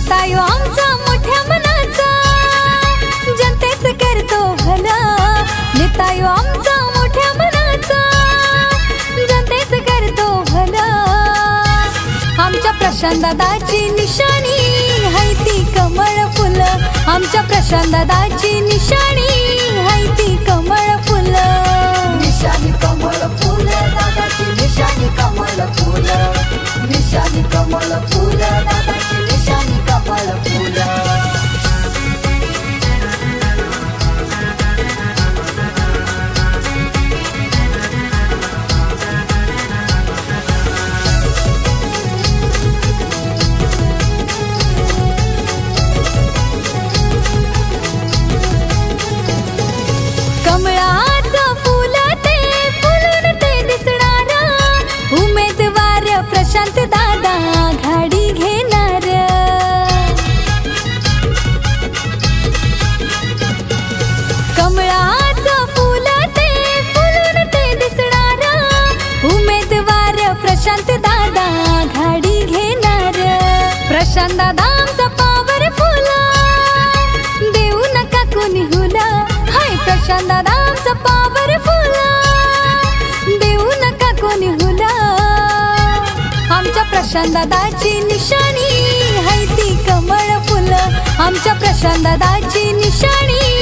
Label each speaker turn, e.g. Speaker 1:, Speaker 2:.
Speaker 1: नेतायो आमचा मोठ्या मनाचा, जनतेच करतो भला। नेतायो आमचा मोठ्या मनाचा, जनतेच करतो भला। आमच्या प्रशांत दादाची निशाणी हाय ती कमळ फुल। आमच्या प्रशांत दादाची निशाणी हाय ती कमळ फुल।
Speaker 2: निशाणी कमळ फुल, दादाची निशाणी कमळ फुल। निशाणी कमळ फुल, दादाची निशाणी कमळ फुल।
Speaker 1: कमळाचं फुल ते फुलून ते दिसणारा, उमेदवार प्रशांत दादा घाडी घेणार। कमळाचं फुल ते फुलून ते दिसणारा, उमेदवार प्रशांत दादा घाडी घेणार। प्रशांत दादांचा पॉवरफुल, देऊ नका कोणी हुला। हाय प्रशांत दादांचा पॉवरफुल, देऊ नका कोणी हुला। आमच्या प्रशांत दादाची निशाणी हाय ती कमळ फुल। आमच्या प्रशांत दादाची निशाणी